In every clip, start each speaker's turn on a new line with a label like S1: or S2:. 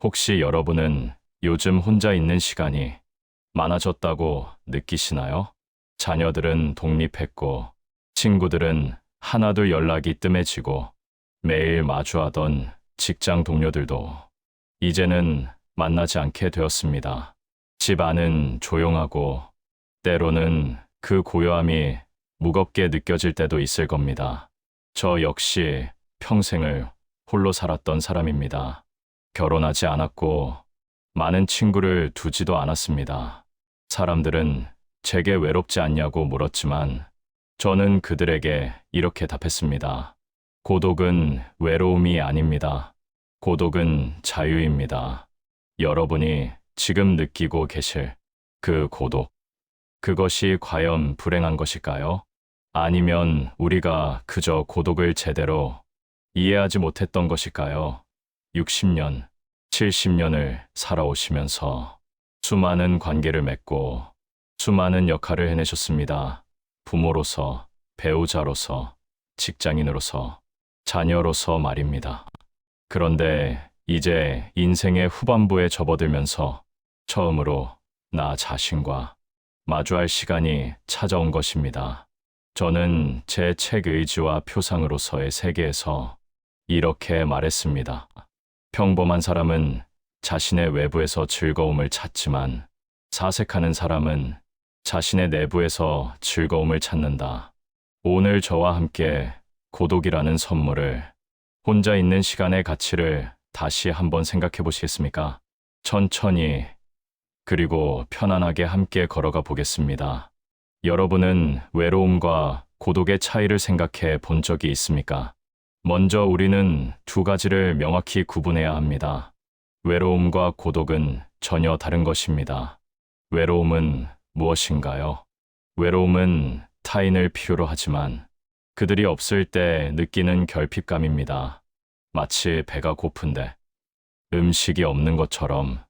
S1: 혹시 여러분은 요즘 혼자 있는 시간이 많아졌다고 느끼시나요? 자녀들은 독립했고, 친구들은 하나둘 연락이 뜸해지고, 매일 마주하던 직장 동료들도 이제는 만나지 않게 되었습니다. 집 안은 조용하고, 때로는 그 고요함이 무겁게 느껴질 때도 있을 겁니다. 저 역시 평생을 홀로 살았던 사람입니다. 결혼하지 않았고, 많은 친구를 두지도 않았습니다. 사람들은 제게 외롭지 않냐고 물었지만, 저는 그들에게 이렇게 답했습니다. 고독은 외로움이 아닙니다. 고독은 자유입니다. 여러분이 지금 느끼고 계실 그 고독, 그것이 과연 불행한 것일까요? 아니면 우리가 그저 고독을 제대로 이해하지 못했던 것일까요? 60년, 70년을 살아오시면서 수많은 관계를 맺고 수많은 역할을 해내셨습니다. 부모로서, 배우자로서, 직장인으로서, 자녀로서 말입니다. 그런데 이제 인생의 후반부에 접어들면서 처음으로 나 자신과 마주할 시간이 찾아온 것입니다. 저는 제 책 의지와 표상으로서의 세계에서 이렇게 말했습니다. 평범한 사람은 자신의 외부에서 즐거움을 찾지만 사색하는 사람은 자신의 내부에서 즐거움을 찾는다. 오늘 저와 함께 고독이라는 선물을, 혼자 있는 시간의 가치를 다시 한번 생각해 보시겠습니까? 천천히 그리고 편안하게 함께 걸어가 보겠습니다. 여러분은 외로움과 고독의 차이를 생각해 본 적이 있습니까? 먼저 우리는 두 가지를 명확히 구분해야 합니다. 외로움과 고독은 전혀 다른 것입니다. 외로움은 무엇인가요? 외로움은 타인을 필요로 하지만 그들이 없을 때 느끼는 결핍감입니다. 마치 배가 고픈데 음식이 없는 것처럼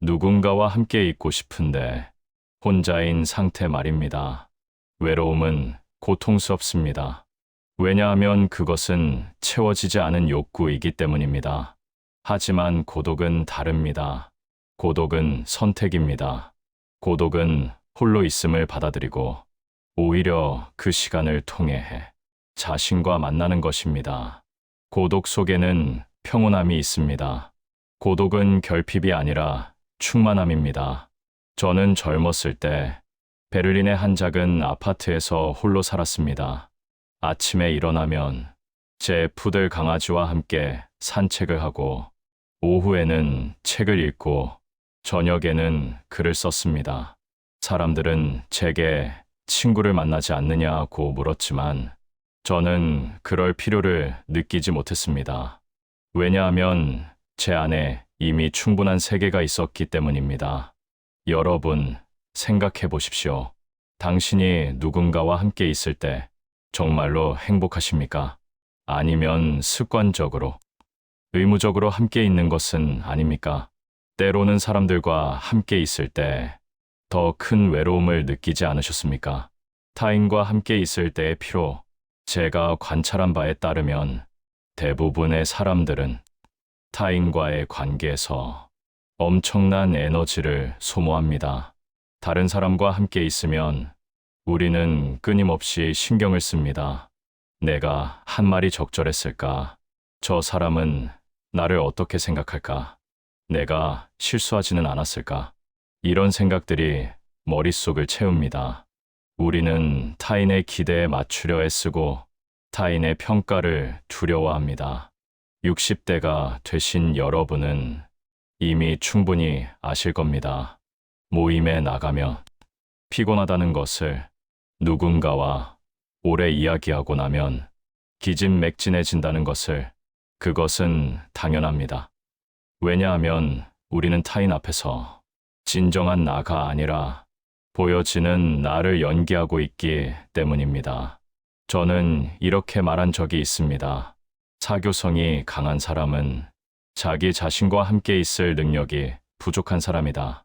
S1: 누군가와 함께 있고 싶은데 혼자인 상태 말입니다. 외로움은 고통스럽습니다. 왜냐하면 그것은 채워지지 않은 욕구이기 때문입니다. 하지만 고독은 다릅니다. 고독은 선택입니다. 고독은 홀로 있음을 받아들이고 오히려 그 시간을 통해 자신과 만나는 것입니다. 고독 속에는 평온함이 있습니다. 고독은 결핍이 아니라 충만함입니다. 저는 젊었을 때 베를린의 한 작은 아파트에서 홀로 살았습니다. 아침에 일어나면 제 푸들 강아지와 함께 산책을 하고 오후에는 책을 읽고 저녁에는 글을 썼습니다. 사람들은 제게 친구를 만나지 않느냐고 물었지만 저는 그럴 필요를 느끼지 못했습니다. 왜냐하면 제 안에 이미 충분한 세계가 있었기 때문입니다. 여러분, 생각해 보십시오. 당신이 누군가와 함께 있을 때 정말로 행복하십니까? 아니면 습관적으로, 의무적으로 함께 있는 것은 아닙니까? 때로는 사람들과 함께 있을 때 더 큰 외로움을 느끼지 않으셨습니까? 타인과 함께 있을 때의 피로, 제가 관찰한 바에 따르면 대부분의 사람들은 타인과의 관계에서 엄청난 에너지를 소모합니다. 다른 사람과 함께 있으면 우리는 끊임없이 신경을 씁니다. 내가 한 말이 적절했을까? 저 사람은 나를 어떻게 생각할까? 내가 실수하지는 않았을까? 이런 생각들이 머릿속을 채웁니다. 우리는 타인의 기대에 맞추려 애쓰고 타인의 평가를 두려워합니다. 60대가 되신 여러분은 이미 충분히 아실 겁니다. 모임에 나가며 피곤하다는 것을 누군가와 오래 이야기하고 나면 기진맥진해진다는 것을, 그것은 당연합니다. 왜냐하면 우리는 타인 앞에서 진정한 나가 아니라 보여지는 나를 연기하고 있기 때문입니다. 저는 이렇게 말한 적이 있습니다. 사교성이 강한 사람은 자기 자신과 함께 있을 능력이 부족한 사람이다.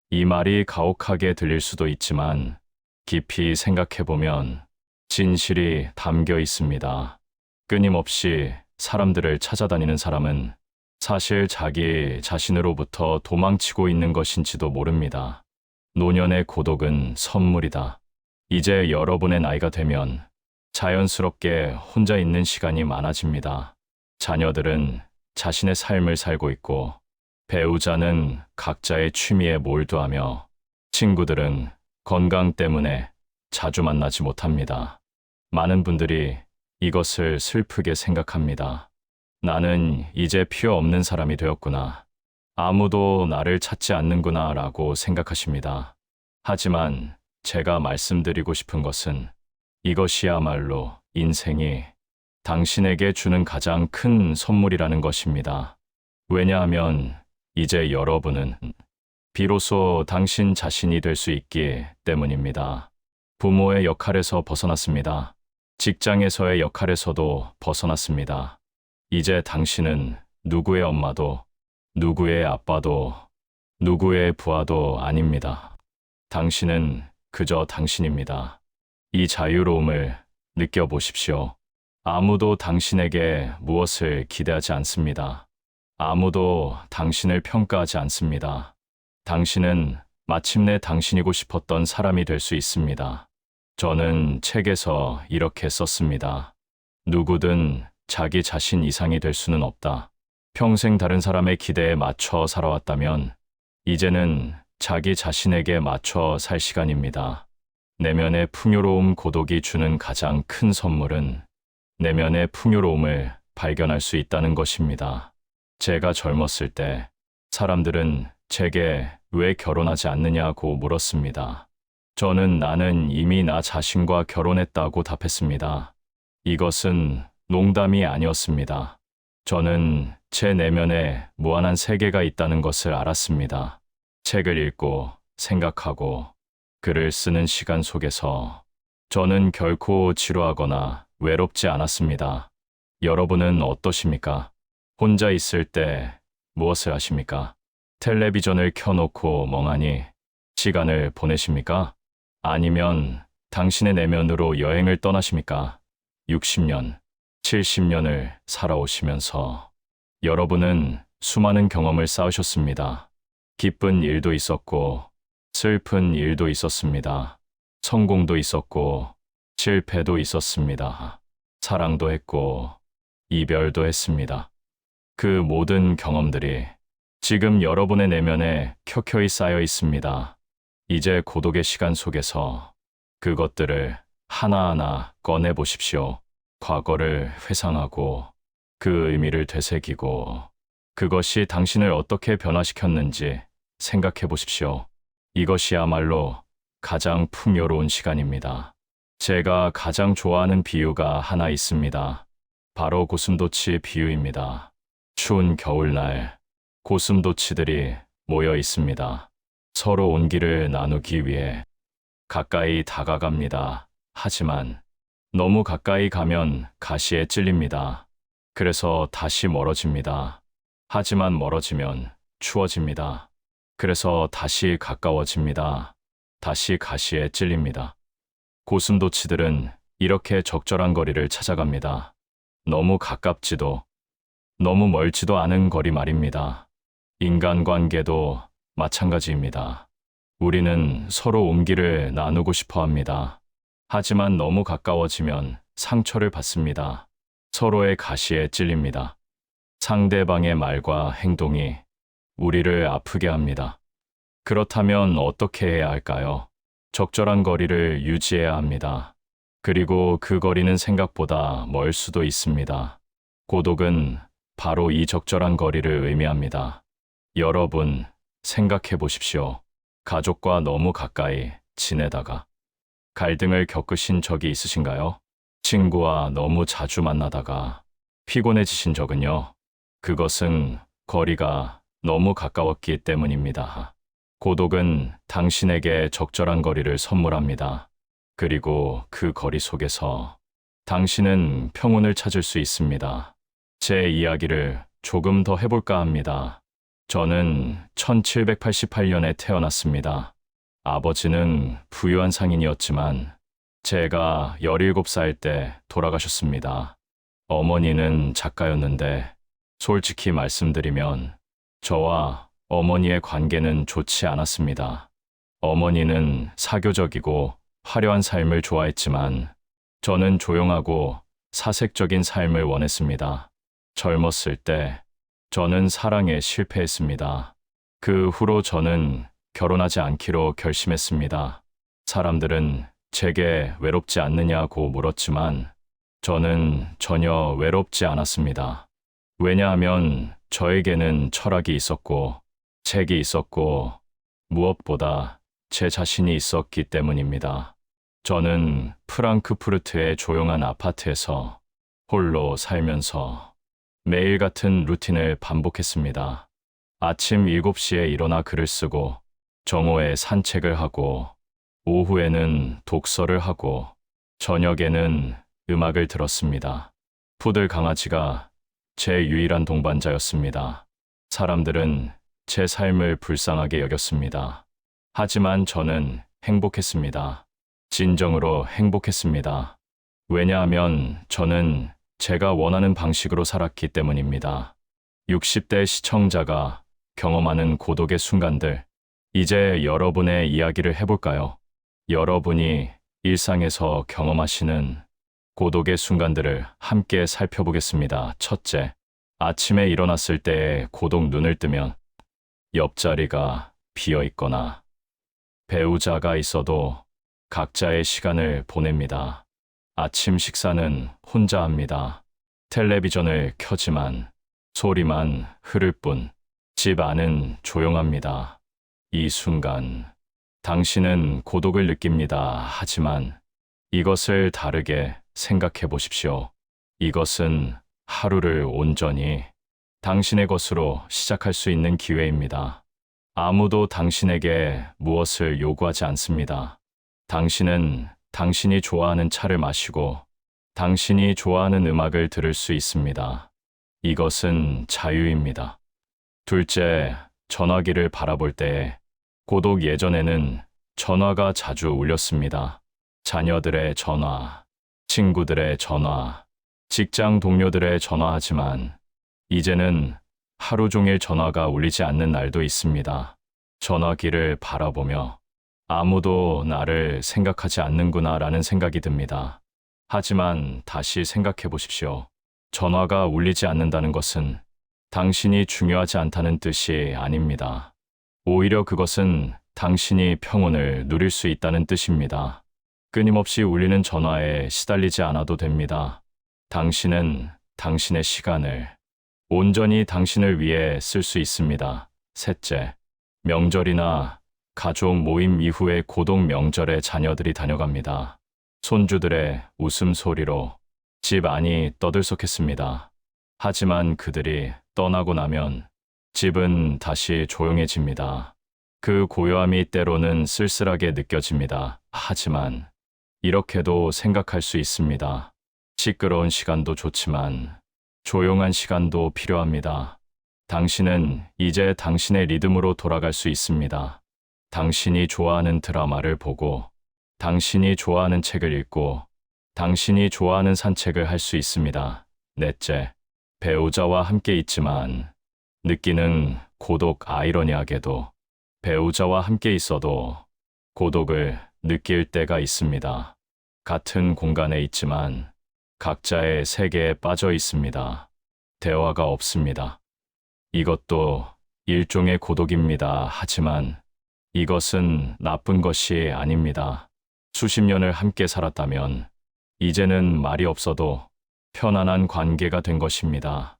S1: 이 말이 가혹하게 들릴 수도 있지만 깊이 생각해보면 진실이 담겨 있습니다. 끊임없이 사람들을 찾아다니는 사람은 사실 자기 자신으로부터 도망치고 있는 것인지도 모릅니다. 노년의 고독은 선물이다. 이제 여러분의 나이가 되면 자연스럽게 혼자 있는 시간이 많아집니다. 자녀들은 자신의 삶을 살고 있고, 배우자는 각자의 취미에 몰두하며, 친구들은 건강 때문에 자주 만나지 못합니다. 많은 분들이 이것을 슬프게 생각합니다. 나는 이제 필요 없는 사람이 되었구나. 아무도 나를 찾지 않는구나 라고 생각하십니다. 하지만 제가 말씀드리고 싶은 것은 이것이야말로 인생이 당신에게 주는 가장 큰 선물이라는 것입니다. 왜냐하면 이제 여러분은 비로소 당신 자신이 될 수 있기 때문입니다. 부모의 역할에서 벗어났습니다. 직장에서의 역할에서도 벗어났습니다. 이제 당신은 누구의 엄마도, 누구의 아빠도, 누구의 부하도 아닙니다. 당신은 그저 당신입니다. 이 자유로움을 느껴보십시오. 아무도 당신에게 무엇을 기대하지 않습니다. 아무도 당신을 평가하지 않습니다. 당신은 마침내 당신이고 싶었던 사람이 될 수 있습니다. 저는 책에서 이렇게 썼습니다. 누구든 자기 자신 이상이 될 수는 없다. 평생 다른 사람의 기대에 맞춰 살아왔다면 이제는 자기 자신에게 맞춰 살 시간입니다. 내면의 풍요로움 고독이 주는 가장 큰 선물은 내면의 풍요로움을 발견할 수 있다는 것입니다. 제가 젊었을 때 사람들은 제게 왜 결혼하지 않느냐고 물었습니다. 저는 나는 이미 나 자신과 결혼했다고 답했습니다. 이것은 농담이 아니었습니다. 저는 제 내면에 무한한 세계가 있다는 것을 알았습니다. 책을 읽고 생각하고 글을 쓰는 시간 속에서 저는 결코 지루하거나 외롭지 않았습니다. 여러분은 어떠십니까? 혼자 있을 때 무엇을 하십니까? 텔레비전을 켜놓고 멍하니 시간을 보내십니까? 아니면 당신의 내면으로 여행을 떠나십니까? 60년, 70년을 살아오시면서 여러분은 수많은 경험을 쌓으셨습니다. 기쁜 일도 있었고, 슬픈 일도 있었습니다. 성공도 있었고, 실패도 있었습니다. 사랑도 했고, 이별도 했습니다. 그 모든 경험들이 지금 여러분의 내면에 켜켜이 쌓여 있습니다. 이제 고독의 시간 속에서 그것들을 하나하나 꺼내 보십시오. 과거를 회상하고 그 의미를 되새기고 그것이 당신을 어떻게 변화시켰는지 생각해 보십시오. 이것이야말로 가장 풍요로운 시간입니다. 제가 가장 좋아하는 비유가 하나 있습니다. 바로 고슴도치 비유입니다. 추운 겨울날 고슴도치들이 모여 있습니다. 서로 온기를 나누기 위해 가까이 다가갑니다. 하지만 너무 가까이 가면 가시에 찔립니다. 그래서 다시 멀어집니다. 하지만 멀어지면 추워집니다. 그래서 다시 가까워집니다. 다시 가시에 찔립니다. 고슴도치들은 이렇게 적절한 거리를 찾아갑니다. 너무 가깝지도 너무 멀지도 않은 거리 말입니다. 인간관계도 마찬가지입니다. 우리는 서로 온기를 나누고 싶어 합니다. 하지만 너무 가까워지면 상처를 받습니다. 서로의 가시에 찔립니다. 상대방의 말과 행동이 우리를 아프게 합니다. 그렇다면 어떻게 해야 할까요? 적절한 거리를 유지해야 합니다. 그리고 그 거리는 생각보다 멀 수도 있습니다. 고독은 바로 이 적절한 거리를 의미합니다. 여러분, 생각해 보십시오. 가족과 너무 가까이 지내다가 갈등을 겪으신 적이 있으신가요? 친구와 너무 자주 만나다가 피곤해지신 적은요? 그것은 거리가 너무 가까웠기 때문입니다. 고독은 당신에게 적절한 거리를 선물합니다. 그리고 그 거리 속에서 당신은 평온을 찾을 수 있습니다. 제 이야기를 조금 더 해볼까 합니다. 저는 1788년에 태어났습니다. 아버지는 부유한 상인이었지만 제가 17살 때 돌아가셨습니다. 어머니는 작가였는데 솔직히 말씀드리면 저와 어머니의 관계는 좋지 않았습니다. 어머니는 사교적이고 화려한 삶을 좋아했지만 저는 조용하고 사색적인 삶을 원했습니다. 젊었을 때 저는 사랑에 실패했습니다. 그 후로 저는 결혼하지 않기로 결심했습니다. 사람들은 제게 외롭지 않느냐고 물었지만 저는 전혀 외롭지 않았습니다. 왜냐하면 저에게는 철학이 있었고 책이 있었고 무엇보다 제 자신이 있었기 때문입니다. 저는 프랑크푸르트의 조용한 아파트에서 홀로 살면서 매일 같은 루틴을 반복했습니다. 아침 7시에 일어나 글을 쓰고 정오에 산책을 하고 오후에는 독서를 하고 저녁에는 음악을 들었습니다. 푸들 강아지가 제 유일한 동반자였습니다. 사람들은 제 삶을 불쌍하게 여겼습니다. 하지만 저는 행복했습니다. 진정으로 행복했습니다. 왜냐하면 저는 제가 원하는 방식으로 살았기 때문입니다. 60대 시청자가 경험하는 고독의 순간들, 이제 여러분의 이야기를 해볼까요? 여러분이 일상에서 경험하시는 고독의 순간들을 함께 살펴보겠습니다. 첫째, 아침에 일어났을 때의 고독. 눈을 뜨면 옆자리가 비어 있거나 배우자가 있어도 각자의 시간을 보냅니다. 아침 식사는 혼자 합니다. 텔레비전을 켜지만 소리만 흐를 뿐 집 안은 조용합니다. 이 순간 당신은 고독을 느낍니다. 하지만 이것을 다르게 생각해 보십시오. 이것은 하루를 온전히 당신의 것으로 시작할 수 있는 기회입니다. 아무도 당신에게 무엇을 요구하지 않습니다. 당신은 당신이 좋아하는 차를 마시고 당신이 좋아하는 음악을 들을 수 있습니다. 이것은 자유입니다. 둘째, 전화기를 바라볼 때 고독. 예전에는 전화가 자주 울렸습니다. 자녀들의 전화, 친구들의 전화, 직장 동료들의 전화하지만 이제는 하루 종일 전화가 울리지 않는 날도 있습니다. 전화기를 바라보며 아무도 나를 생각하지 않는구나라는 생각이 듭니다. 하지만 다시 생각해 보십시오. 전화가 울리지 않는다는 것은 당신이 중요하지 않다는 뜻이 아닙니다. 오히려 그것은 당신이 평온을 누릴 수 있다는 뜻입니다. 끊임없이 울리는 전화에 시달리지 않아도 됩니다. 당신은 당신의 시간을 온전히 당신을 위해 쓸 수 있습니다. 셋째, 명절이나 가족 모임 이후에 고독. 명절에 자녀들이 다녀갑니다. 손주들의 웃음소리로 집 안이 떠들썩했습니다. 하지만 그들이 떠나고 나면 집은 다시 조용해집니다. 그 고요함이 때로는 쓸쓸하게 느껴집니다. 하지만 이렇게도 생각할 수 있습니다. 시끄러운 시간도 좋지만 조용한 시간도 필요합니다. 당신은 이제 당신의 리듬으로 돌아갈 수 있습니다. 당신이 좋아하는 드라마를 보고, 당신이 좋아하는 책을 읽고, 당신이 좋아하는 산책을 할 수 있습니다. 넷째, 배우자와 함께 있지만 느끼는 고독. 아이러니하게도 배우자와 함께 있어도 고독을 느낄 때가 있습니다. 같은 공간에 있지만 각자의 세계에 빠져 있습니다. 대화가 없습니다. 이것도 일종의 고독입니다. 하지만 이것은 나쁜 것이 아닙니다. 수십 년을 함께 살았다면 이제는 말이 없어도 편안한 관계가 된 것입니다.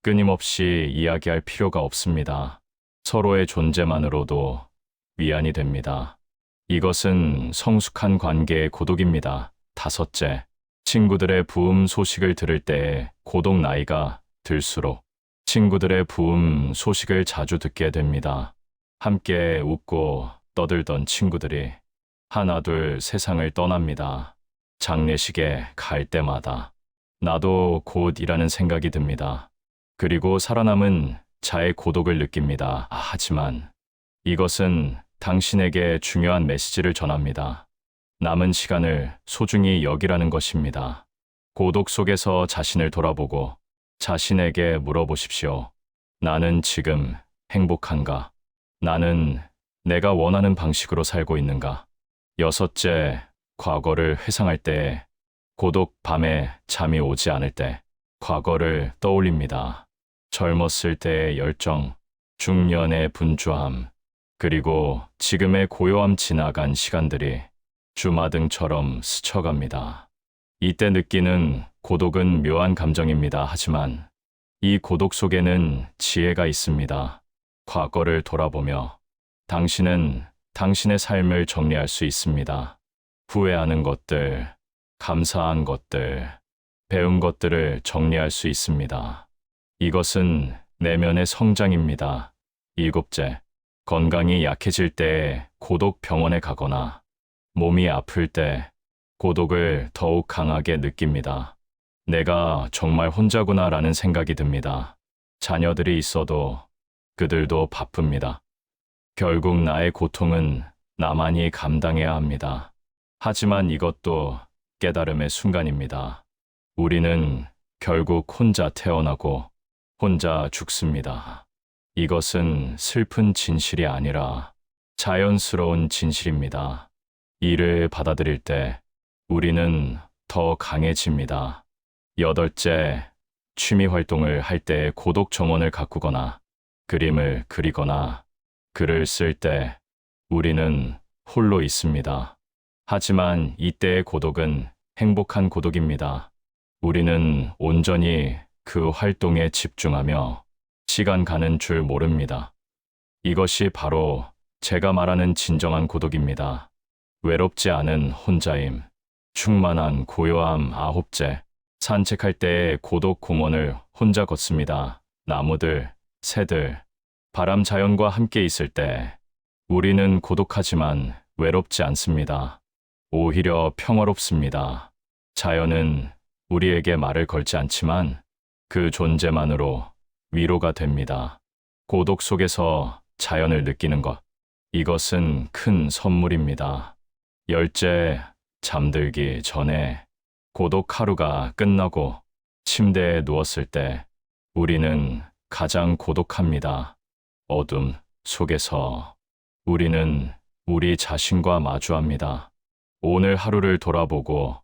S1: 끊임없이 이야기할 필요가 없습니다. 서로의 존재만으로도 위안이 됩니다. 이것은 성숙한 관계의 고독입니다. 다섯째, 친구들의 부음 소식을 들을 때 고독. 나이가 들수록 친구들의 부음 소식을 자주 듣게 됩니다. 함께 웃고 떠들던 친구들이 하나둘 세상을 떠납니다. 장례식에 갈 때마다 나도 곧이라는 생각이 듭니다. 그리고 살아남은 자의 고독을 느낍니다. 하지만 이것은 당신에게 중요한 메시지를 전합니다. 남은 시간을 소중히 여기라는 것입니다. 고독 속에서 자신을 돌아보고 자신에게 물어보십시오. 나는 지금 행복한가? 나는 내가 원하는 방식으로 살고 있는가? 여섯째, 과거를 회상할 때, 고독 밤에 잠이 오지 않을 때, 과거를 떠올립니다. 젊었을 때의 열정, 중년의 분주함, 그리고 지금의 고요함 지나간 시간들이 주마등처럼 스쳐갑니다. 이때 느끼는 고독은 묘한 감정입니다. 하지만 이 고독 속에는 지혜가 있습니다. 과거를 돌아보며 당신은 당신의 삶을 정리할 수 있습니다. 후회하는 것들, 감사한 것들, 배운 것들을 정리할 수 있습니다. 이것은 내면의 성장입니다. 일곱째, 건강이 약해질 때 고독 병원에 가거나 몸이 아플 때 고독을 더욱 강하게 느낍니다. 내가 정말 혼자구나라는 생각이 듭니다. 자녀들이 있어도 그들도 바쁩니다. 결국 나의 고통은 나만이 감당해야 합니다. 하지만 이것도 깨달음의 순간입니다. 우리는 결국 혼자 태어나고 혼자 죽습니다. 이것은 슬픈 진실이 아니라 자연스러운 진실입니다. 이를 받아들일 때 우리는 더 강해집니다. 여덟째, 취미 활동을 할 때 고독 정원을 가꾸거나 그림을 그리거나 글을 쓸 때 우리는 홀로 있습니다. 하지만 이때의 고독은 행복한 고독입니다. 우리는 온전히 그 활동에 집중하며 시간 가는 줄 모릅니다. 이것이 바로 제가 말하는 진정한 고독입니다. 외롭지 않은 혼자임, 충만한 고요함. 아홉째, 산책할 때의 고독 공원을 혼자 걷습니다. 나무들, 새들, 바람 자연과 함께 있을 때 우리는 고독하지만 외롭지 않습니다. 오히려 평화롭습니다. 자연은 우리에게 말을 걸지 않지만 그 존재만으로 위로가 됩니다. 고독 속에서 자연을 느끼는 것, 이것은 큰 선물입니다. 열째, 잠들기 전에 고독 하루가 끝나고 침대에 누웠을 때 우리는 가장 고독합니다. 어둠 속에서 우리는 우리 자신과 마주합니다. 오늘 하루를 돌아보고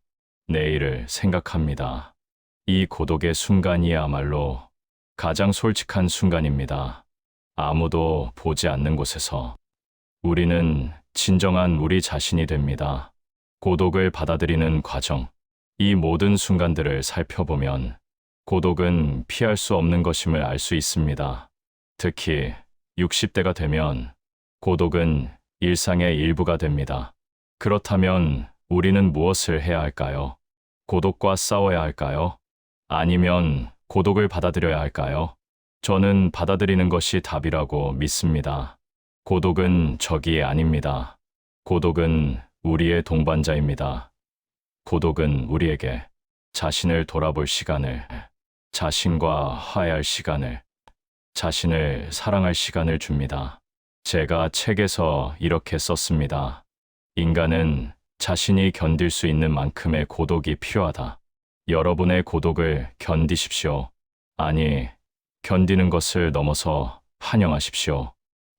S1: 내일을 생각합니다. 이 고독의 순간이야말로 가장 솔직한 순간입니다. 아무도 보지 않는 곳에서 우리는 진정한 우리 자신이 됩니다. 고독을 받아들이는 과정, 이 모든 순간들을 살펴보면 고독은 피할 수 없는 것임을 알 수 있습니다. 특히 60대가 되면 고독은 일상의 일부가 됩니다. 그렇다면 우리는 무엇을 해야 할까요? 고독과 싸워야 할까요? 아니면 고독을 받아들여야 할까요? 저는 받아들이는 것이 답이라고 믿습니다. 고독은 적이 아닙니다. 고독은 우리의 동반자입니다. 고독은 우리에게 자신을 돌아볼 시간을, 자신과 화해할 시간을, 자신을 사랑할 시간을 줍니다. 제가 책에서 이렇게 썼습니다. 인간은 자신이 견딜 수 있는 만큼의 고독이 필요하다. 여러분의 고독을 견디십시오. 아니, 견디는 것을 넘어서 환영하십시오.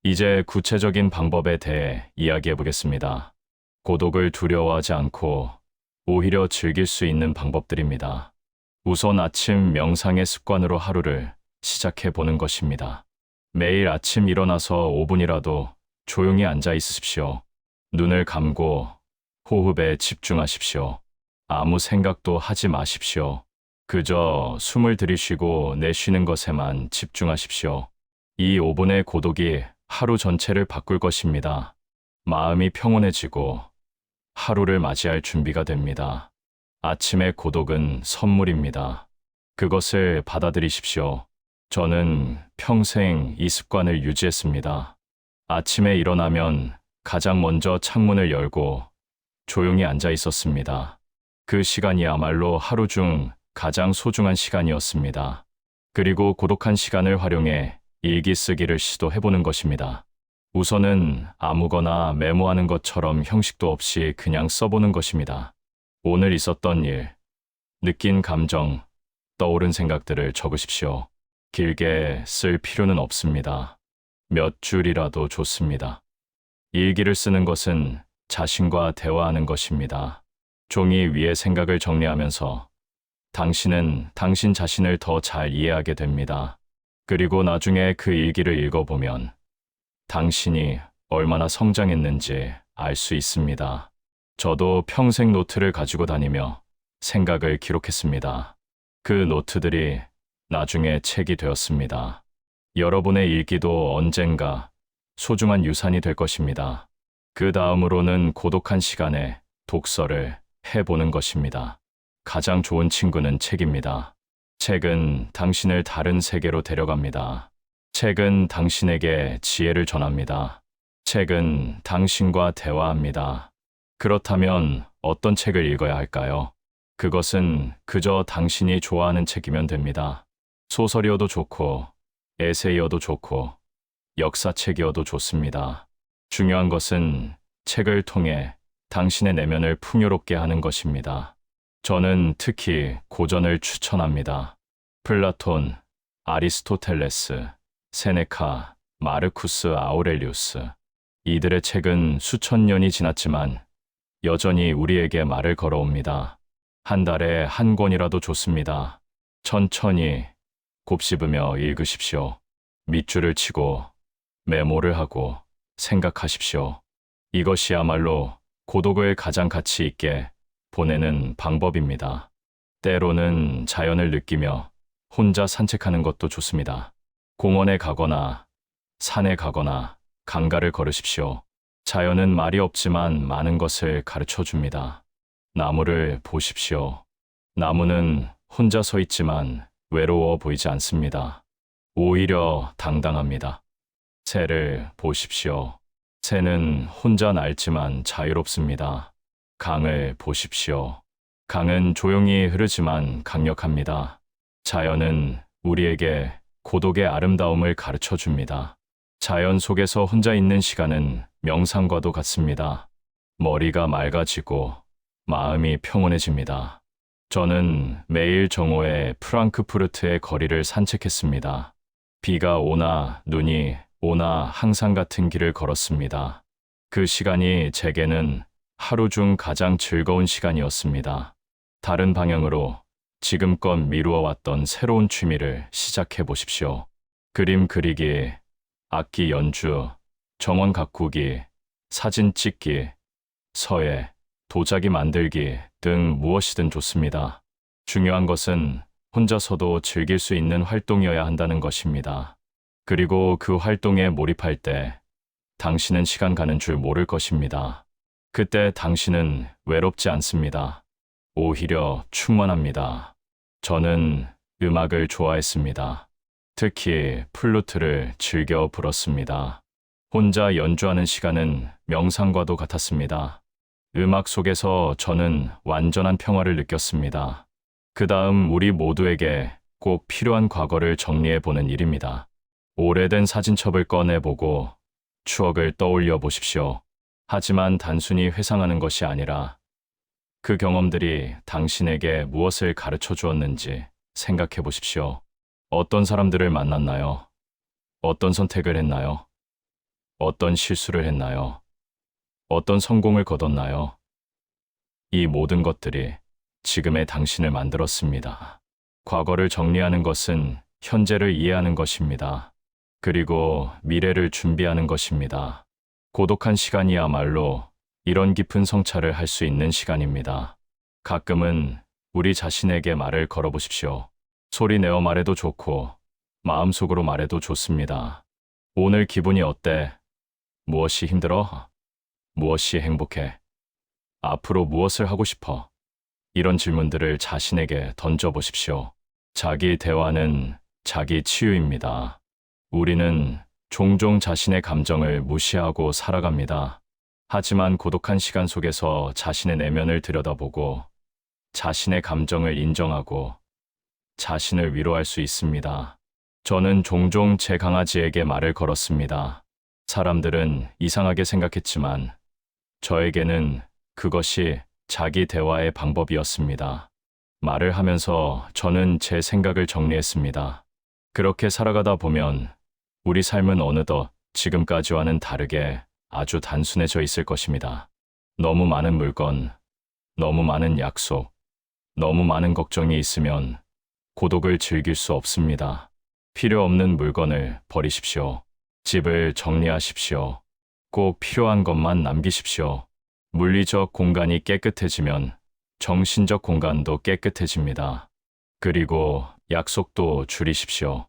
S1: 이제 구체적인 방법에 대해 이야기해 보겠습니다. 고독을 두려워하지 않고 오히려 즐길 수 있는 방법들입니다. 우선 아침 명상의 습관으로 하루를 시작해 보는 것입니다. 매일 아침 일어나서 5분이라도 조용히 앉아 있으십시오. 눈을 감고 호흡에 집중하십시오. 아무 생각도 하지 마십시오. 그저 숨을 들이쉬고 내쉬는 것에만 집중하십시오. 이 5분의 고독이 하루 전체를 바꿀 것입니다. 마음이 평온해지고 하루를 맞이할 준비가 됩니다. 아침의 고독은 선물입니다. 그것을 받아들이십시오. 저는 평생 이 습관을 유지했습니다. 아침에 일어나면 가장 먼저 창문을 열고 조용히 앉아 있었습니다. 그 시간이야말로 하루 중 가장 소중한 시간이었습니다. 그리고 고독한 시간을 활용해 일기 쓰기를 시도해보는 것입니다. 우선은 아무거나 메모하는 것처럼 형식도 없이 그냥 써보는 것입니다. 오늘 있었던 일, 느낀 감정, 떠오른 생각들을 적으십시오. 길게 쓸 필요는 없습니다. 몇 줄이라도 좋습니다. 일기를 쓰는 것은 자신과 대화하는 것입니다. 종이 위에 생각을 정리하면서 당신은 당신 자신을 더 잘 이해하게 됩니다. 그리고 나중에 그 일기를 읽어보면 당신이 얼마나 성장했는지 알 수 있습니다. 저도 평생 노트를 가지고 다니며 생각을 기록했습니다. 그 노트들이 나중에 책이 되었습니다. 여러분의 일기도 언젠가 소중한 유산이 될 것입니다. 그 다음으로는 고독한 시간에 독서를 해보는 것입니다. 가장 좋은 친구는 책입니다. 책은 당신을 다른 세계로 데려갑니다. 책은 당신에게 지혜를 전합니다. 책은 당신과 대화합니다. 그렇다면 어떤 책을 읽어야 할까요? 그것은 그저 당신이 좋아하는 책이면 됩니다. 소설이어도 좋고, 에세이여도 좋고, 역사책이어도 좋습니다. 중요한 것은 책을 통해 당신의 내면을 풍요롭게 하는 것입니다. 저는 특히 고전을 추천합니다. 플라톤, 아리스토텔레스, 세네카, 마르쿠스 아우렐리우스. 이들의 책은 수천 년이 지났지만 여전히 우리에게 말을 걸어옵니다. 한 달에 한 권이라도 좋습니다. 천천히 곱씹으며 읽으십시오. 밑줄을 치고 메모를 하고 생각하십시오. 이것이야말로 고독을 가장 가치 있게 보내는 방법입니다. 때로는 자연을 느끼며 혼자 산책하는 것도 좋습니다. 공원에 가거나 산에 가거나 강가를 걸으십시오. 자연은 말이 없지만 많은 것을 가르쳐 줍니다. 나무를 보십시오. 나무는 혼자 서 있지만 외로워 보이지 않습니다. 오히려 당당합니다. 새를 보십시오. 새는 혼자 날지만 자유롭습니다. 강을 보십시오. 강은 조용히 흐르지만 강력합니다. 자연은 우리에게 고독의 아름다움을 가르쳐 줍니다. 자연 속에서 혼자 있는 시간은 명상과도 같습니다. 머리가 맑아지고 마음이 평온해집니다. 저는 매일 정오에 프랑크푸르트의 거리를 산책했습니다. 비가 오나 눈이 오나 항상 같은 길을 걸었습니다. 그 시간이 제게는 하루 중 가장 즐거운 시간이었습니다. 다른 방향으로 지금껏 미루어왔던 새로운 취미를 시작해 보십시오. 그림 그리기, 악기 연주, 정원 가꾸기, 사진 찍기, 서예, 도자기 만들기 등 무엇이든 좋습니다. 중요한 것은 혼자서도 즐길 수 있는 활동이어야 한다는 것입니다. 그리고 그 활동에 몰입할 때 당신은 시간 가는 줄 모를 것입니다. 그때 당신은 외롭지 않습니다. 오히려 충만합니다. 저는 음악을 좋아했습니다. 특히 플루트를 즐겨 불었습니다. 혼자 연주하는 시간은 명상과도 같았습니다. 음악 속에서 저는 완전한 평화를 느꼈습니다. 그 다음 우리 모두에게 꼭 필요한 과거를 정리해보는 일입니다. 오래된 사진첩을 꺼내보고 추억을 떠올려 보십시오. 하지만 단순히 회상하는 것이 아니라 그 경험들이 당신에게 무엇을 가르쳐 주었는지 생각해 보십시오. 어떤 사람들을 만났나요? 어떤 선택을 했나요? 어떤 실수를 했나요? 어떤 성공을 거뒀나요? 이 모든 것들이 지금의 당신을 만들었습니다. 과거를 정리하는 것은 현재를 이해하는 것입니다. 그리고 미래를 준비하는 것입니다. 고독한 시간이야말로 이런 깊은 성찰을 할 수 있는 시간입니다. 가끔은 우리 자신에게 말을 걸어보십시오. 소리 내어 말해도 좋고 마음속으로 말해도 좋습니다. 오늘 기분이 어때? 무엇이 힘들어? 무엇이 행복해? 앞으로 무엇을 하고 싶어? 이런 질문들을 자신에게 던져보십시오. 자기 대화는 자기 치유입니다. 우리는 종종 자신의 감정을 무시하고 살아갑니다. 하지만 고독한 시간 속에서 자신의 내면을 들여다보고 자신의 감정을 인정하고 자신을 위로할 수 있습니다. 저는 종종 제 강아지에게 말을 걸었습니다. 사람들은 이상하게 생각했지만 저에게는 그것이 자기 대화의 방법이었습니다. 말을 하면서 저는 제 생각을 정리했습니다. 그렇게 살아가다 보면 우리 삶은 어느덧 지금까지와는 다르게 아주 단순해져 있을 것입니다. 너무 많은 물건, 너무 많은 약속, 너무 많은 걱정이 있으면 고독을 즐길 수 없습니다. 필요 없는 물건을 버리십시오. 집을 정리하십시오. 꼭 필요한 것만 남기십시오. 물리적 공간이 깨끗해지면 정신적 공간도 깨끗해집니다. 그리고 약속도 줄이십시오.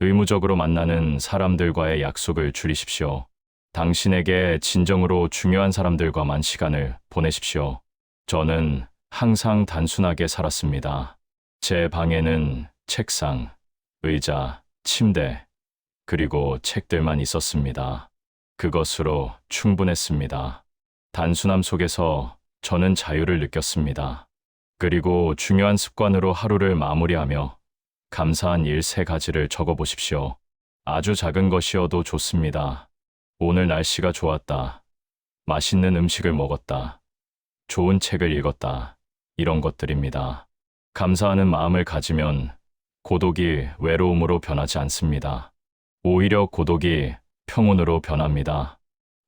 S1: 의무적으로 만나는 사람들과의 약속을 줄이십시오. 당신에게 진정으로 중요한 사람들과만 시간을 보내십시오. 저는 항상 단순하게 살았습니다. 제 방에는 책상, 의자, 침대, 그리고 책들만 있었습니다. 그것으로 충분했습니다. 단순함 속에서 저는 자유를 느꼈습니다. 그리고 중요한 습관으로 하루를 마무리하며 감사한 일 3가지를 적어보십시오. 아주 작은 것이어도 좋습니다. 오늘 날씨가 좋았다. 맛있는 음식을 먹었다. 좋은 책을 읽었다. 이런 것들입니다. 감사하는 마음을 가지면 고독이 외로움으로 변하지 않습니다. 오히려 고독이 평온으로 변합니다.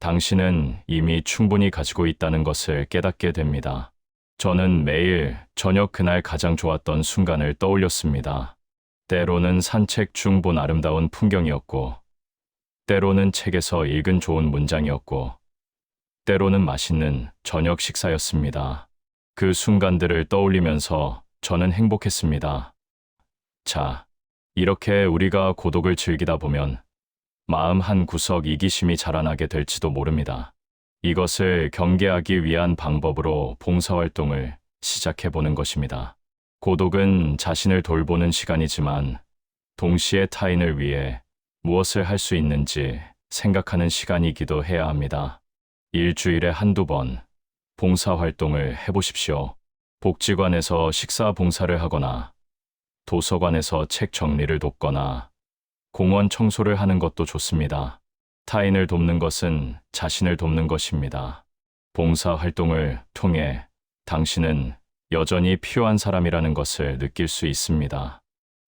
S1: 당신은 이미 충분히 가지고 있다는 것을 깨닫게 됩니다. 저는 매일 저녁 그날 가장 좋았던 순간을 떠올렸습니다. 때로는 산책 중 본 아름다운 풍경이었고, 때로는 책에서 읽은 좋은 문장이었고, 때로는 맛있는 저녁 식사였습니다. 그 순간들을 떠올리면서 저는 행복했습니다. 자, 이렇게 우리가 고독을 즐기다 보면 마음 한 구석 이기심이 자라나게 될지도 모릅니다. 이것을 경계하기 위한 방법으로 봉사활동을 시작해보는 것입니다. 고독은 자신을 돌보는 시간이지만 동시에 타인을 위해 무엇을 할 수 있는지 생각하는 시간이기도 해야 합니다. 일주일에 한두 번 봉사활동을 해보십시오. 복지관에서 식사 봉사를 하거나 도서관에서 책 정리를 돕거나 공원 청소를 하는 것도 좋습니다. 타인을 돕는 것은 자신을 돕는 것입니다. 봉사활동을 통해 당신은 여전히 필요한 사람이라는 것을 느낄 수 있습니다.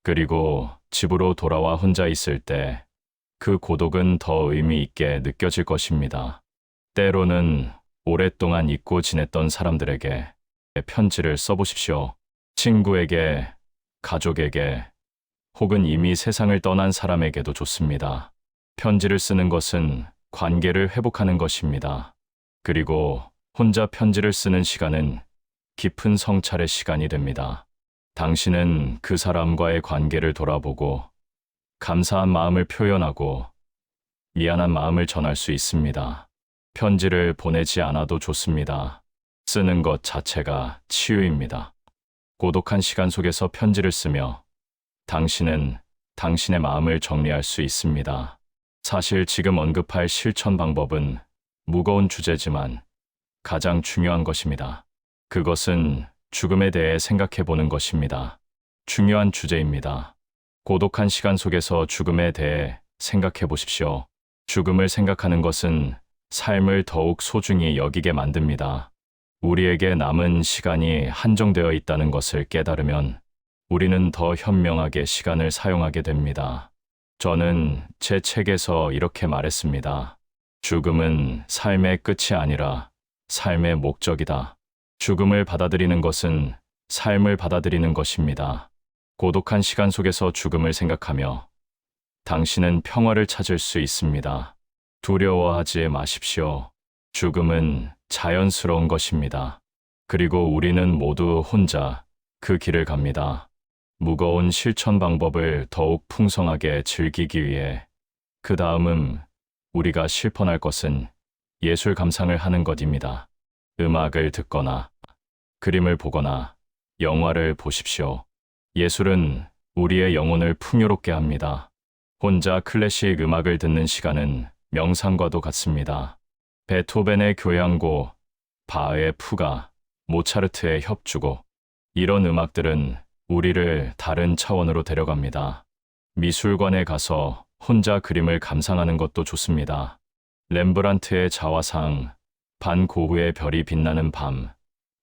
S1: 그리고 집으로 돌아와 혼자 있을 때 그 고독은 더 의미 있게 느껴질 것입니다. 때로는 오랫동안 잊고 지냈던 사람들에게 편지를 써보십시오. 친구에게, 가족에게, 혹은 이미 세상을 떠난 사람에게도 좋습니다. 편지를 쓰는 것은 관계를 회복하는 것입니다. 그리고 혼자 편지를 쓰는 시간은 깊은 성찰의 시간이 됩니다. 당신은 그 사람과의 관계를 돌아보고 감사한 마음을 표현하고 미안한 마음을 전할 수 있습니다. 편지를 보내지 않아도 좋습니다. 쓰는 것 자체가 치유입니다. 고독한 시간 속에서 편지를 쓰며 당신은 당신의 마음을 정리할 수 있습니다. 사실 지금 언급할 실천 방법은 무거운 주제지만 가장 중요한 것입니다. 그것은 죽음에 대해 생각해 보는 것입니다. 중요한 주제입니다. 고독한 시간 속에서 죽음에 대해 생각해 보십시오. 죽음을 생각하는 것은 삶을 더욱 소중히 여기게 만듭니다. 우리에게 남은 시간이 한정되어 있다는 것을 깨달으면 우리는 더 현명하게 시간을 사용하게 됩니다. 저는 제 책에서 이렇게 말했습니다. 죽음은 삶의 끝이 아니라 삶의 목적이다. 죽음을 받아들이는 것은 삶을 받아들이는 것입니다. 고독한 시간 속에서 죽음을 생각하며 당신은 평화를 찾을 수 있습니다. 두려워하지 마십시오. 죽음은 자연스러운 것입니다. 그리고 우리는 모두 혼자 그 길을 갑니다. 무거운 실천 방법을 더욱 풍성하게 즐기기 위해 그 다음은 우리가 실천할 것은 예술 감상을 하는 것입니다. 음악을 듣거나 그림을 보거나 영화를 보십시오. 예술은 우리의 영혼을 풍요롭게 합니다. 혼자 클래식 음악을 듣는 시간은 명상과도 같습니다. 베토벤의 교향고, 바흐의 푸가, 모차르트의 협주곡, 이런 음악들은 우리를 다른 차원으로 데려갑니다. 미술관에 가서 혼자 그림을 감상하는 것도 좋습니다. 렘브란트의 자화상, 반 고흐의 별이 빛나는 밤,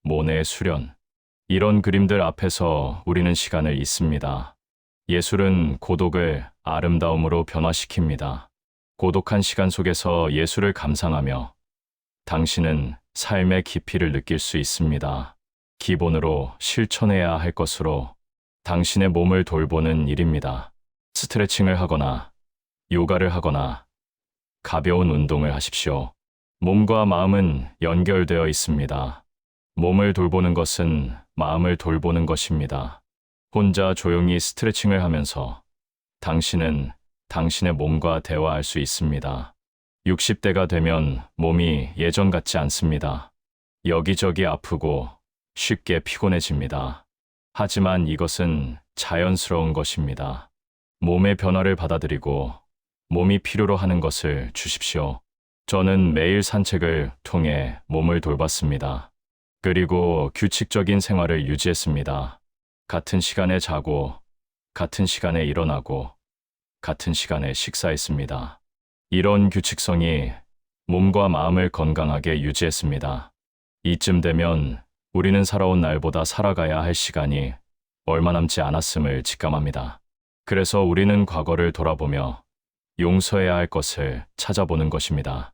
S1: 모네의 수련, 이런 그림들 앞에서 우리는 시간을 잊습니다. 예술은 고독을 아름다움으로 변화시킵니다. 고독한 시간 속에서 예술을 감상하며 당신은 삶의 깊이를 느낄 수 있습니다. 기본으로 실천해야 할 것으로 당신의 몸을 돌보는 일입니다. 스트레칭을 하거나 요가를 하거나 가벼운 운동을 하십시오. 몸과 마음은 연결되어 있습니다. 몸을 돌보는 것은 마음을 돌보는 것입니다. 혼자 조용히 스트레칭을 하면서 당신은 당신의 몸과 대화할 수 있습니다. 60대가 되면 몸이 예전 같지 않습니다. 여기저기 아프고 쉽게 피곤해집니다. 하지만 이것은 자연스러운 것입니다. 몸의 변화를 받아들이고 몸이 필요로 하는 것을 주십시오. 저는 매일 산책을 통해 몸을 돌봤습니다. 그리고 규칙적인 생활을 유지했습니다. 같은 시간에 자고, 같은 시간에 일어나고, 같은 시간에 식사했습니다. 이런 규칙성이 몸과 마음을 건강하게 유지했습니다. 이쯤 되면 우리는 살아온 날보다 살아가야 할 시간이 얼마 남지 않았음을 직감합니다. 그래서 우리는 과거를 돌아보며 용서해야 할 것을 찾아보는 것입니다.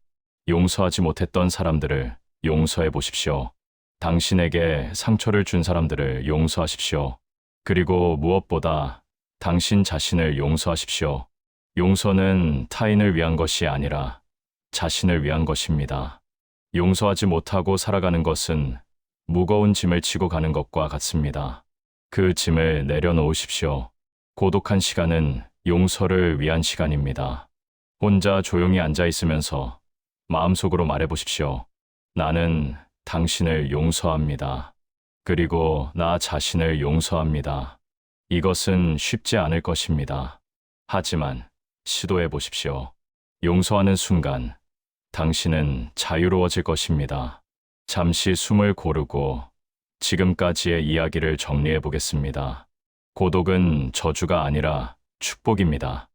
S1: 용서하지 못했던 사람들을 용서해 보십시오. 당신에게 상처를 준 사람들을 용서하십시오. 그리고 무엇보다 당신 자신을 용서하십시오. 용서는 타인을 위한 것이 아니라 자신을 위한 것입니다. 용서하지 못하고 살아가는 것은 무거운 짐을 지고 가는 것과 같습니다. 그 짐을 내려놓으십시오. 고독한 시간은 용서를 위한 시간입니다. 혼자 조용히 앉아 있으면서 마음속으로 말해보십시오. 나는 당신을 용서합니다. 그리고 나 자신을 용서합니다. 이것은 쉽지 않을 것입니다. 하지만 시도해 보십시오. 용서하는 순간 당신은 자유로워질 것입니다. 잠시 숨을 고르고 지금까지의 이야기를 정리해 보겠습니다. 고독은 저주가 아니라 축복입니다.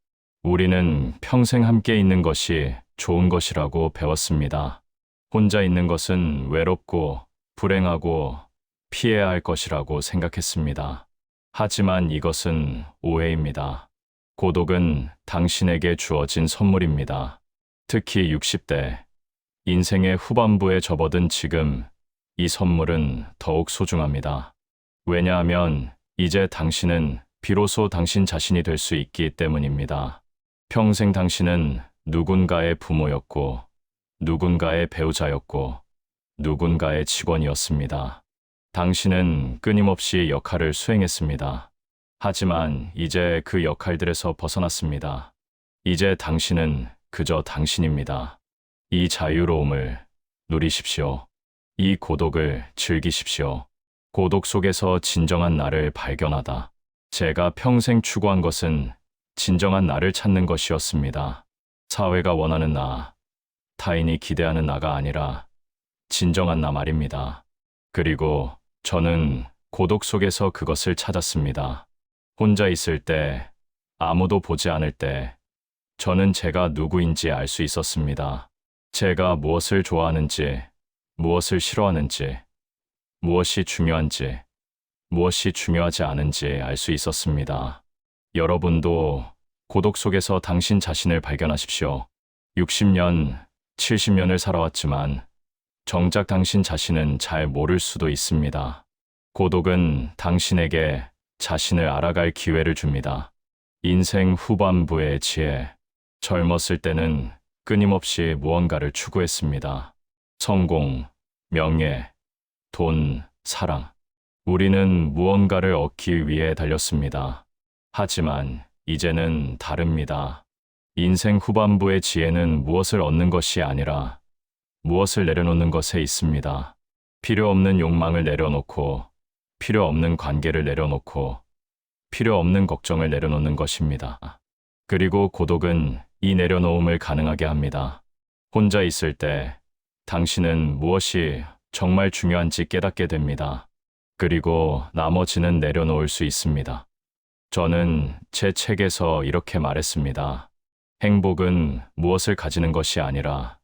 S1: 우리는 평생 함께 있는 것이 좋은 것이라고 배웠습니다. 혼자 있는 것은 외롭고 불행하고 피해야 할 것이라고 생각했습니다. 하지만 이것은 오해입니다. 고독은 당신에게 주어진 선물입니다. 특히 60대, 인생의 후반부에 접어든 지금, 이 선물은 더욱 소중합니다. 왜냐하면 이제 당신은 비로소 당신 자신이 될 수 있기 때문입니다. 평생 당신은 누군가의 부모였고, 누군가의 배우자였고, 누군가의 직원이었습니다. 당신은 끊임없이 역할을 수행했습니다. 하지만 이제 그 역할들에서 벗어났습니다. 이제 당신은 그저 당신입니다. 이 자유로움을 누리십시오. 이 고독을 즐기십시오. 고독 속에서 진정한 나를 발견하다. 제가 평생 추구한 것은 진정한 나를 찾는 것이었습니다. 사회가 원하는 나, 타인이 기대하는 나가 아니라 진정한 나 말입니다. 그리고 저는 고독 속에서 그것을 찾았습니다. 혼자 있을 때, 아무도 보지 않을 때, 저는 제가 누구인지 알 수 있었습니다. 제가 무엇을 좋아하는지, 무엇을 싫어하는지, 무엇이 중요한지, 무엇이 중요하지 않은지 알 수 있었습니다. 여러분도 고독 속에서 당신 자신을 발견하십시오. 60년, 70년을 살아왔지만 정작 당신 자신은 잘 모를 수도 있습니다. 고독은 당신에게 자신을 알아갈 기회를 줍니다. 인생 후반부의 지혜, 젊었을 때는 끊임없이 무언가를 추구했습니다. 성공, 명예, 돈, 사랑. 우리는 무언가를 얻기 위해 달렸습니다. 하지만 이제는 다릅니다. 인생 후반부의 지혜는 무엇을 얻는 것이 아니라 무엇을 내려놓는 것에 있습니다. 필요 없는 욕망을 내려놓고, 필요 없는 관계를 내려놓고, 필요 없는 걱정을 내려놓는 것입니다. 그리고 고독은 이 내려놓음을 가능하게 합니다. 혼자 있을 때 당신은 무엇이 정말 중요한지 깨닫게 됩니다. 그리고 나머지는 내려놓을 수 있습니다. 저는 제 책에서 이렇게 말했습니다. 행복은 무엇을 가지는 것이 아니라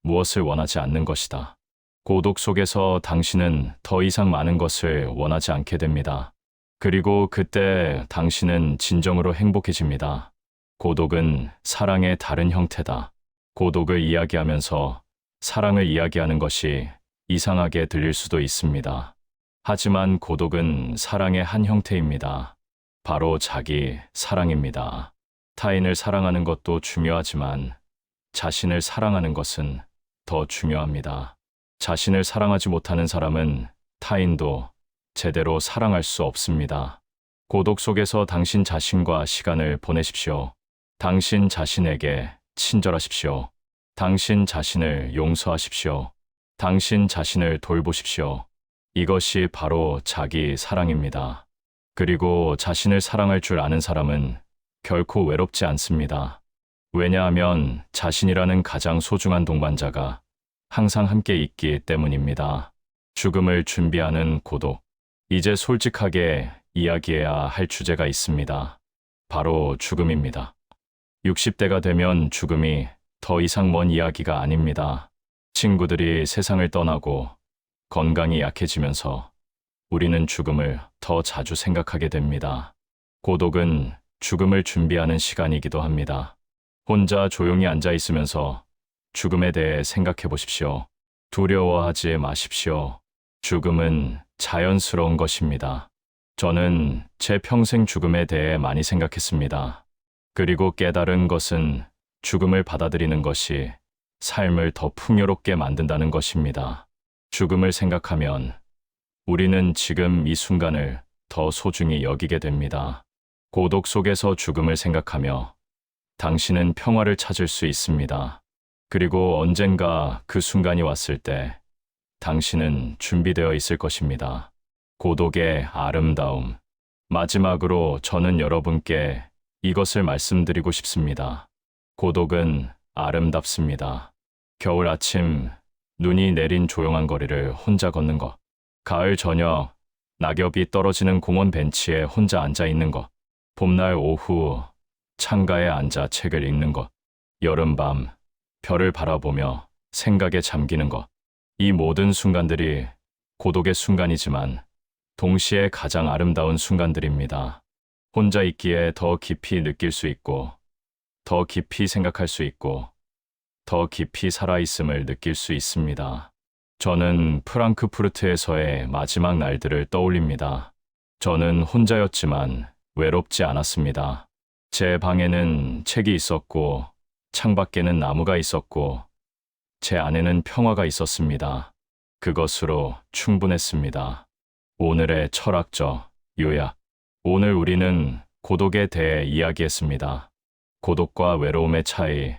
S1: 무엇을 원하지 않는 것이다. 고독 속에서 당신은 더 이상 많은 것을 원하지 않게 됩니다. 그리고 그때 당신은 진정으로 행복해집니다. 고독은 사랑의 다른 형태다. 고독을 이야기하면서 사랑을 이야기하는 것이 이상하게 들릴 수도 있습니다. 하지만 고독은 사랑의 한 형태입니다. 바로 자기 사랑입니다. 타인을 사랑하는 것도 중요하지만 자신을 사랑하는 것은 더 중요합니다. 자신을 사랑하지 못하는 사람은 타인도 제대로 사랑할 수 없습니다. 고독 속에서 당신 자신과 시간을 보내십시오. 당신 자신에게 친절하십시오. 당신 자신을 용서하십시오. 당신 자신을 돌보십시오. 이것이 바로 자기 사랑입니다. 그리고 자신을 사랑할 줄 아는 사람은 결코 외롭지 않습니다. 왜냐하면 자신이라는 가장 소중한 동반자가 항상 함께 있기 때문입니다. 죽음을 준비하는 고독. 이제 솔직하게 이야기해야 할 주제가 있습니다. 바로 죽음입니다. 60대가 되면 죽음이 더 이상 먼 이야기가 아닙니다. 친구들이 세상을 떠나고 건강이 약해지면서 우리는 죽음을 더 자주 생각하게 됩니다. 고독은 죽음을 준비하는 시간이기도 합니다. 혼자 조용히 앉아 있으면서 죽음에 대해 생각해 보십시오. 두려워하지 마십시오. 죽음은 자연스러운 것입니다. 저는 제 평생 죽음에 대해 많이 생각했습니다. 그리고 깨달은 것은 죽음을 받아들이는 것이 삶을 더 풍요롭게 만든다는 것입니다. 죽음을 생각하면 우리는 지금 이 순간을 더 소중히 여기게 됩니다. 고독 속에서 죽음을 생각하며 당신은 평화를 찾을 수 있습니다. 그리고 언젠가 그 순간이 왔을 때 당신은 준비되어 있을 것입니다. 고독의 아름다움. 마지막으로 저는 여러분께 이것을 말씀드리고 싶습니다. 고독은 아름답습니다. 겨울 아침, 눈이 내린 조용한 거리를 혼자 걷는 것. 가을 저녁, 낙엽이 떨어지는 공원 벤치에 혼자 앉아 있는 것. 봄날 오후, 창가에 앉아 책을 읽는 것. 여름밤, 별을 바라보며 생각에 잠기는 것. 이 모든 순간들이 고독의 순간이지만 동시에 가장 아름다운 순간들입니다. 혼자 있기에 더 깊이 느낄 수 있고, 더 깊이 생각할 수 있고, 더 깊이 살아있음을 느낄 수 있습니다. 저는 프랑크푸르트에서의 마지막 날들을 떠올립니다. 저는 혼자였지만 외롭지 않았습니다. 제 방에는 책이 있었고, 창밖에는 나무가 있었고, 제 안에는 평화가 있었습니다. 그것으로 충분했습니다. 오늘의 철학적 요약. 오늘 우리는 고독에 대해 이야기했습니다. 고독과 외로움의 차이,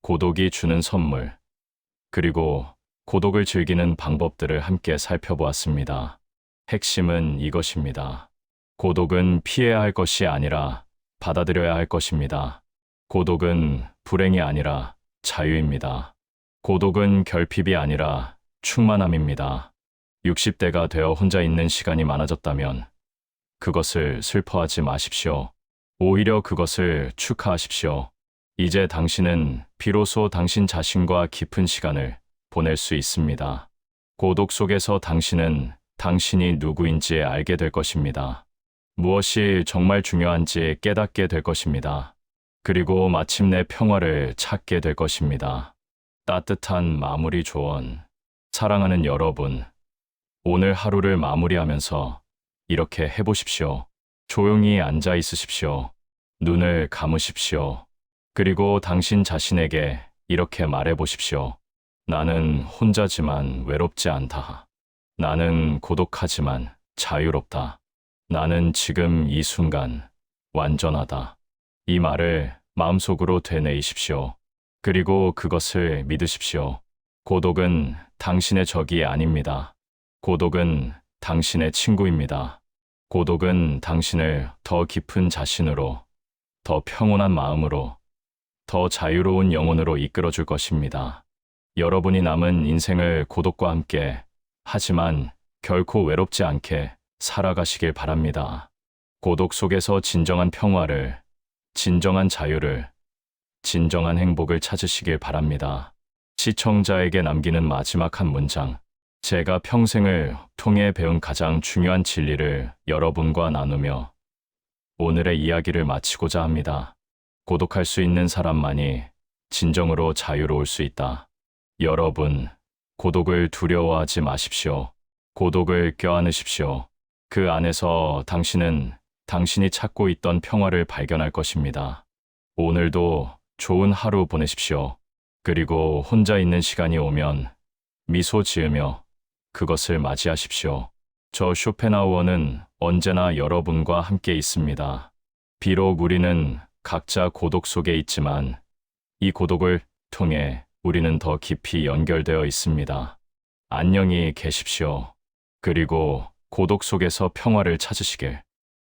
S1: 고독이 주는 선물, 그리고 고독을 즐기는 방법들을 함께 살펴보았습니다. 핵심은 이것입니다. 고독은 피해야 할 것이 아니라 받아들여야 할 것입니다. 고독은 불행이 아니라 자유입니다. 고독은 결핍이 아니라 충만함입니다. 60대가 되어 혼자 있는 시간이 많아졌다면 그것을 슬퍼하지 마십시오. 오히려 그것을 축하하십시오. 이제 당신은 비로소 당신 자신과 깊은 시간을 보낼 수 있습니다. 고독 속에서 당신은 당신이 누구인지 알게 될 것입니다. 무엇이 정말 중요한지 깨닫게 될 것입니다. 그리고 마침내 평화를 찾게 될 것입니다. 따뜻한 마무리 조언. 사랑하는 여러분, 오늘 하루를 마무리하면서 이렇게 해보십시오. 조용히 앉아 있으십시오. 눈을 감으십시오. 그리고 당신 자신에게 이렇게 말해보십시오. 나는 혼자지만 외롭지 않다. 나는 고독하지만 자유롭다. 나는 지금 이 순간 완전하다. 이 말을 마음속으로 되뇌이십시오. 그리고 그것을 믿으십시오. 고독은 당신의 적이 아닙니다. 고독은 당신의 친구입니다. 고독은 당신을 더 깊은 자신으로, 더 평온한 마음으로, 더 자유로운 영혼으로 이끌어줄 것입니다. 여러분이 남은 인생을 고독과 함께, 하지만 결코 외롭지 않게 살아가시길 바랍니다. 고독 속에서 진정한 평화를, 진정한 자유를, 진정한 행복을 찾으시길 바랍니다. 시청자에게 남기는 마지막 한 문장. 제가 평생을 통해 배운 가장 중요한 진리를 여러분과 나누며 오늘의 이야기를 마치고자 합니다. 고독할 수 있는 사람만이 진정으로 자유로울 수 있다. 여러분, 고독을 두려워하지 마십시오. 고독을 껴안으십시오. 그 안에서 당신은 당신이 찾고 있던 평화를 발견할 것입니다. 오늘도 좋은 하루 보내십시오. 그리고 혼자 있는 시간이 오면 미소 지으며 그것을 맞이하십시오. 저 쇼펜하우어는 언제나 여러분과 함께 있습니다. 비록 우리는 각자 고독 속에 있지만 이 고독을 통해 우리는 더 깊이 연결되어 있습니다. 안녕히 계십시오. 그리고 고독 속에서 평화를 찾으시길.